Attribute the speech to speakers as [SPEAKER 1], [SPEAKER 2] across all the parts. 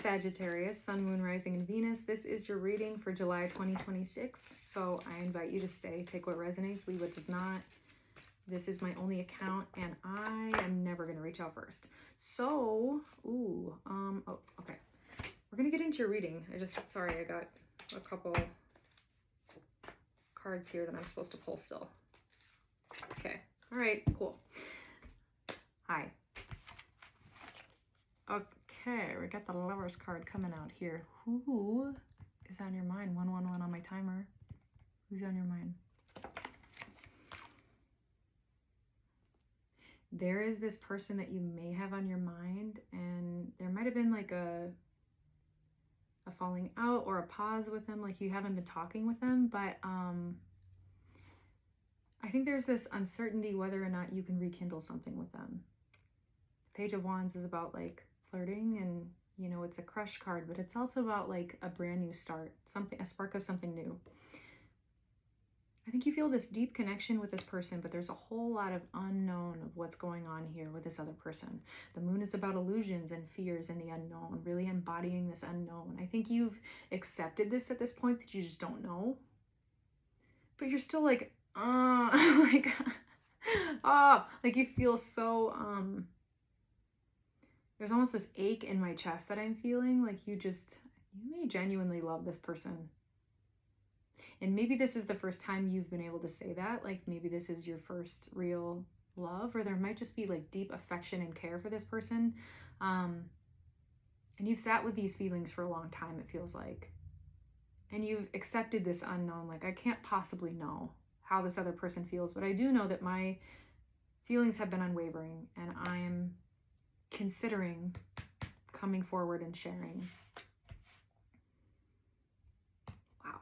[SPEAKER 1] Sagittarius, Sun, Moon, Rising, and Venus. This is your reading for July 2026. So I invite you to stay, take what resonates, leave what does not. This is my only account, and I am never going to reach out first. So, okay. We're going to get into your reading. Sorry, I got a couple cards here that I'm supposed to pull still. Okay. All right, cool. Hi. Okay, we got the Lovers card coming out here. Who is on your mind? 111 on my timer. Who's on your mind? There is this person that you may have on your mind, and there might have been like a falling out or a pause with them, like you haven't been talking with them, but I think there's this uncertainty whether or not you can rekindle something with them. Page of Wands is about like flirting, and you know, it's a crush card, but it's also about like a brand new start, a spark of something new. I think you feel this deep connection with this person, but there's a whole lot of unknown of what's going on here with this other person. The moon is about illusions and fears and the unknown, really embodying this unknown. I think you've accepted this at this point, that you just don't know, but you're still like, like you feel so, there's almost this ache in my chest that I'm feeling, like you may genuinely love this person. And maybe this is the first time you've been able to say that, like maybe this is your first real love, or there might just be like deep affection and care for this person. And you've sat with these feelings for a long time, it feels like. And you've accepted this unknown, like I can't possibly know how this other person feels, but I do know that my feelings have been unwavering, and I'm considering coming forward and sharing. Wow.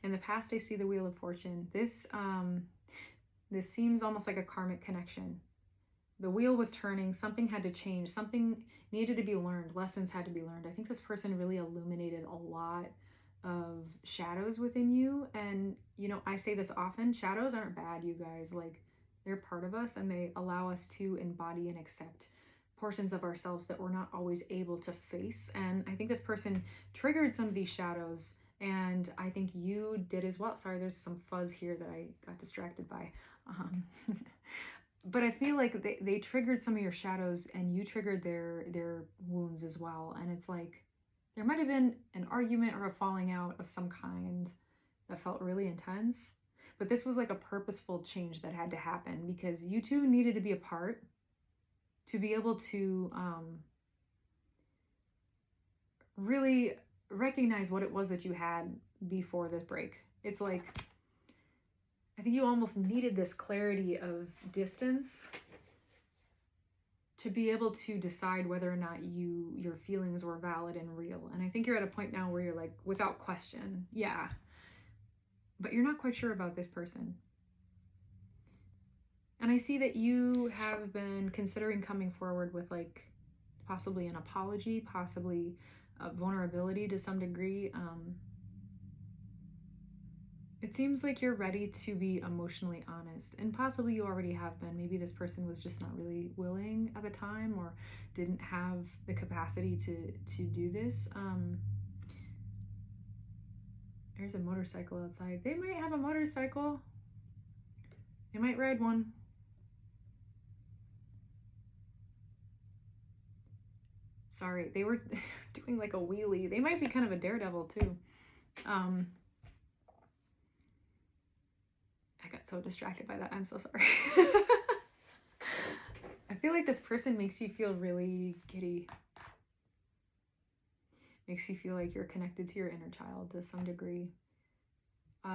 [SPEAKER 1] In the past, I see the Wheel of Fortune. This seems almost like a karmic connection. The wheel was turning, something had to change, something needed to be learned, lessons had to be learned. I think this person really illuminated a lot of shadows within you. And, you know, I say this often, shadows aren't bad, you guys. Like, they're part of us, and they allow us to embody and accept portions of ourselves that we're not always able to face. And I think this person triggered some of these shadows, and I think you did as well. Sorry, there's some fuzz here that I got distracted by. But I feel like they triggered some of your shadows, and you triggered their wounds as well. And it's like there might have been an argument or a falling out of some kind that felt really intense. But this was like a purposeful change that had to happen, because you two needed to be apart to be able to really recognize what it was that you had before this break. It's like, I think you almost needed this clarity of distance to be able to decide whether or not your feelings were valid and real. And I think you're at a point now where you're like, without question, yeah. But you're not quite sure about this person. And I see that you have been considering coming forward with like possibly an apology, possibly a vulnerability to some degree. It seems like you're ready to be emotionally honest, and possibly you already have been. Maybe this person was just not really willing at the time, or didn't have the capacity to do this. There's a motorcycle outside. They might have a motorcycle. They might ride one. Sorry, they were doing like a wheelie. They might be kind of a daredevil too. I got so distracted by that. I'm so sorry. I feel like this person makes you feel really giddy. Makes you feel like you're connected to your inner child to some degree.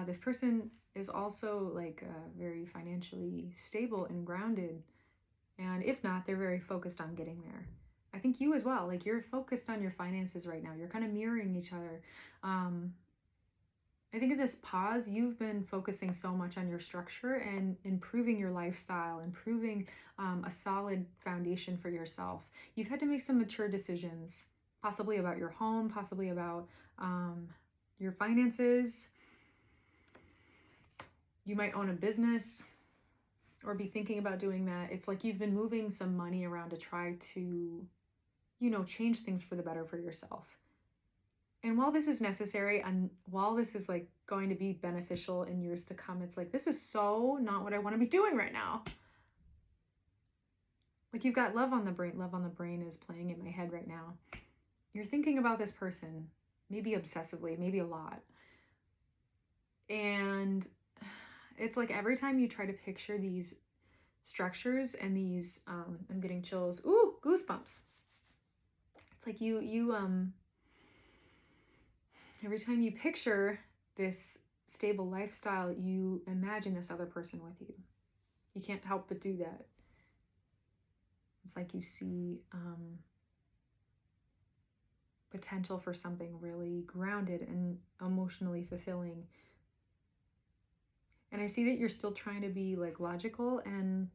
[SPEAKER 1] This person is also like very financially stable and grounded. And if not, they're very focused on getting there. I think you as well, like you're focused on your finances right now. You're kind of mirroring each other. I think in this pause, you've been focusing so much on your structure and improving your lifestyle, improving a solid foundation for yourself. You've had to make some mature decisions, possibly about your home, possibly about your finances. You might own a business or be thinking about doing that. It's like you've been moving some money around to try to change things for the better for yourself. And while this is necessary, and while this is like going to be beneficial in years to come, it's like, this is so not what I want to be doing right now. Like, you've got love on the brain. Love on the brain is playing in my head right now. You're thinking about this person, maybe obsessively, maybe a lot. And it's like every time you try to picture these structures and these, I'm getting chills. Ooh, goosebumps. It's like every time you picture this stable lifestyle, you imagine this other person with you. You can't help but do that. It's like you see potential for something really grounded and emotionally fulfilling. And I see that you're still trying to be like logical and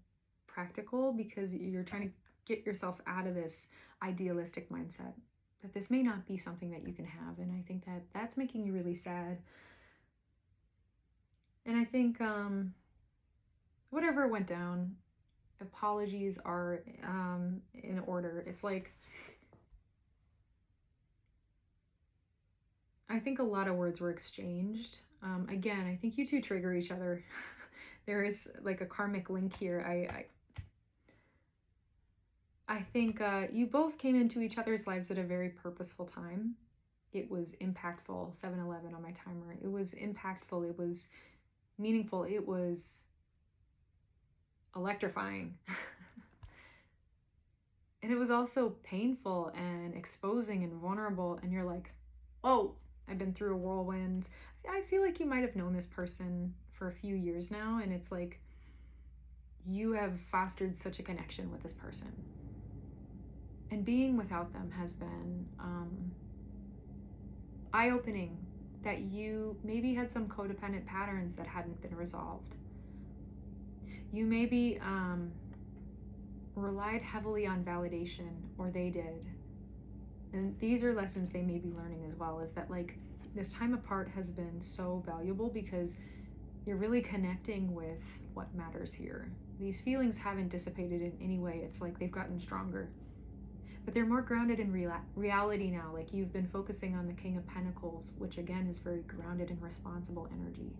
[SPEAKER 1] practical because you're trying to get yourself out of this idealistic mindset that this may not be something that you can have. And I think that that's making you really sad. And I think whatever went down, apologies are in order. It's like, I think a lot of words were exchanged. Again, I think you two trigger each other. There is like a karmic link here. I think you both came into each other's lives at a very purposeful time. It was impactful, 7-11 on my timer. It was impactful. It was meaningful. It was electrifying. And it was also painful and exposing and vulnerable. And you're like, oh, I've been through a whirlwind. I feel like you might have known this person for a few years now. And it's like, you have fostered such a connection with this person. And being without them has been eye-opening, that you maybe had some codependent patterns that hadn't been resolved. You maybe relied heavily on validation, or they did. And these are lessons they may be learning as well, is that like this time apart has been so valuable because you're really connecting with what matters here. These feelings haven't dissipated in any way. It's like they've gotten stronger. But they're more grounded in reality now. Like, you've been focusing on the King of Pentacles, which again is very grounded and responsible energy.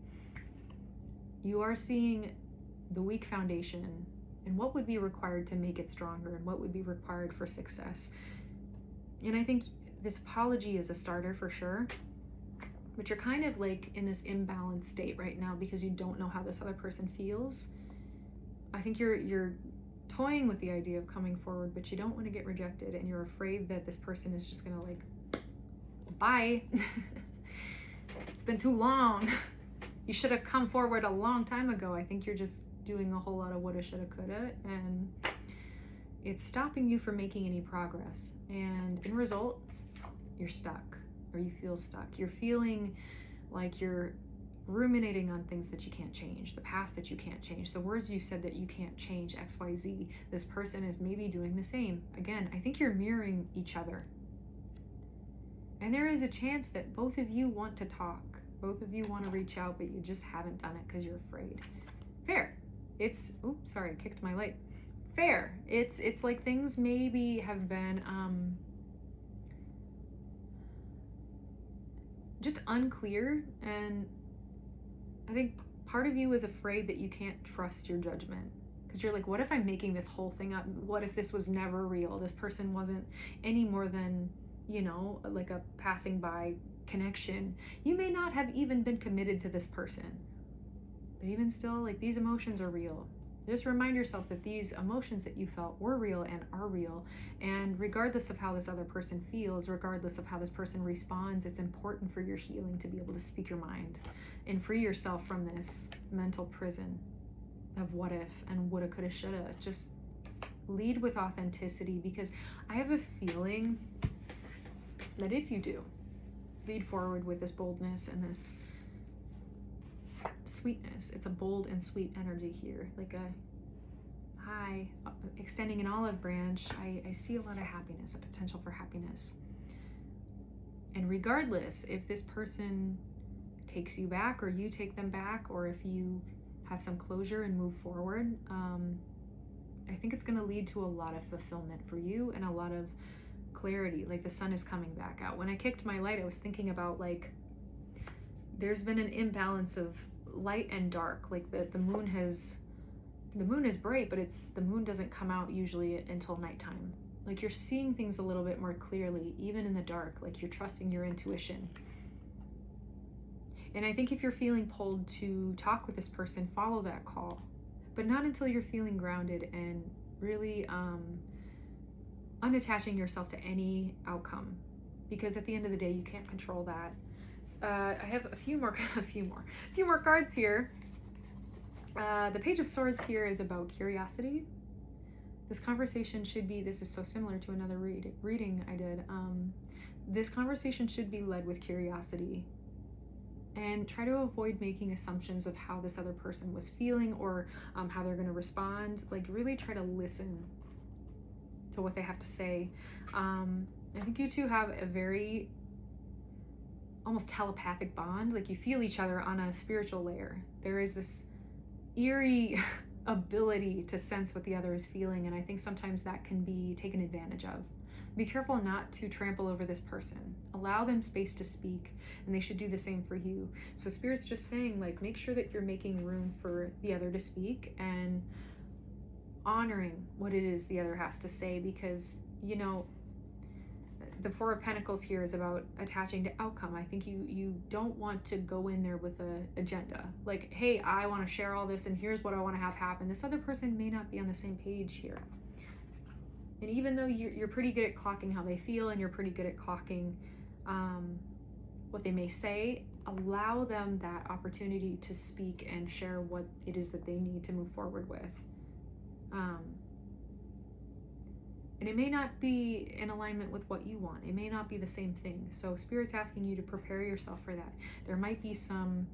[SPEAKER 1] You are seeing the weak foundation and what would be required to make it stronger and what would be required for success. And I think this apology is a starter for sure. But you're kind of like in this imbalanced state right now because you don't know how this other person feels. I think you're toying with the idea of coming forward, but you don't want to get rejected, and you're afraid that this person is just gonna like, bye. It's been too long. You should have come forward a long time ago. I think you're just doing a whole lot of woulda, shoulda, coulda, and it's stopping you from making any progress. And in result, you're stuck, or you feel stuck. You're feeling like you're ruminating on things that you can't change, the past that you can't change, the words you said that you can't change, XYZ. This person is maybe doing the same. Again, I think you're mirroring each other. And there is a chance that both of you want to talk. Both of you want to reach out, but you just haven't done it because you're afraid. Fair. It's, oops, sorry, I kicked my light. Fair. It's like things maybe have been just unclear, and I think part of you is afraid that you can't trust your judgment because you're like, what if I'm making this whole thing up? What if this was never real? This person wasn't any more than, like a passing by connection. You may not have even been committed to this person, but even still, like, these emotions are real. Just remind yourself that these emotions that you felt were real and are real. And regardless of how this other person feels, regardless of how this person responds, it's important for your healing to be able to speak your mind and free yourself from this mental prison of what if and woulda, coulda, shoulda. Just lead with authenticity, because I have a feeling that if you do lead forward with this boldness and this sweetness, it's a bold and sweet energy here, like a high extending an olive branch. I see a lot of happiness, a potential for happiness. And regardless if this person takes you back or you take them back, or if you have some closure and move forward, I think it's going to lead to a lot of fulfillment for you and a lot of clarity, like the sun is coming back out. When I kicked my light, I was thinking about like there's been an imbalance of light and dark. Like the moon is bright, but the moon doesn't come out usually until nighttime. Like you're seeing things a little bit more clearly, even in the dark, like you're trusting your intuition. And I think if you're feeling pulled to talk with this person, follow that call, but not until you're feeling grounded and really unattaching yourself to any outcome, because at the end of the day, you can't control that. I have a few more cards here. The Page of Swords here is about curiosity. This conversation should be, this is so similar to another reading I did. This conversation should be led with curiosity, and try to avoid making assumptions of how this other person was feeling or how they're going to respond. Like really try to listen to what they have to say. I think you two have a very almost telepathic bond. Like you feel each other on a spiritual layer. There is this eerie ability to sense what the other is feeling, and I think sometimes that can be taken advantage of. Be careful not to trample over this person. Allow them space to speak, and they should do the same for you. So Spirit's just saying, like, make sure that you're making room for the other to speak and honoring what it is the other has to say, because, you know, the Four of Pentacles here is about attaching to outcome. I think you don't want to go in there with an agenda. Like, hey, I want to share all this, and here's what I want to have happen. This other person may not be on the same page here. And even though you're pretty good at clocking how they feel, and you're pretty good at clocking what they may say, allow them that opportunity to speak and share what it is that they need to move forward with. And it may not be in alignment with what you want. It may not be the same thing. So Spirit's asking you to prepare yourself for that. There might be some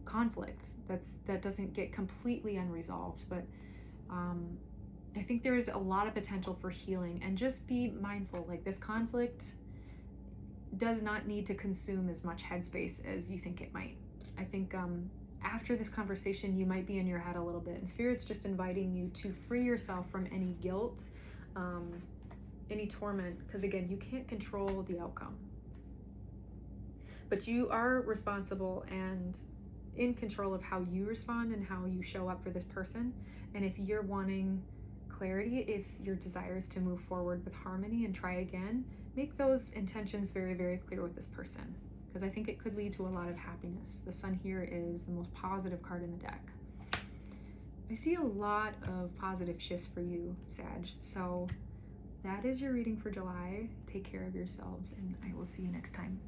[SPEAKER 1] conflict that doesn't get completely unresolved, but I think there is a lot of potential for healing. And just be mindful, like this conflict does not need to consume as much headspace as you think it might. I think after this conversation, you might be in your head a little bit, and Spirit's just inviting you to free yourself from any guilt, any torment, because again, you can't control the outcome, but you are responsible and in control of how you respond and how you show up for this person. And if you're wanting clarity, if your desire is to move forward with harmony and try again, make those intentions very, very clear with this person, because I think it could lead to a lot of happiness. The Sun here is the most positive card in the deck. I see a lot of positive shifts for you, Sag. So that is your reading for July. Take care of yourselves, and I will see you next time.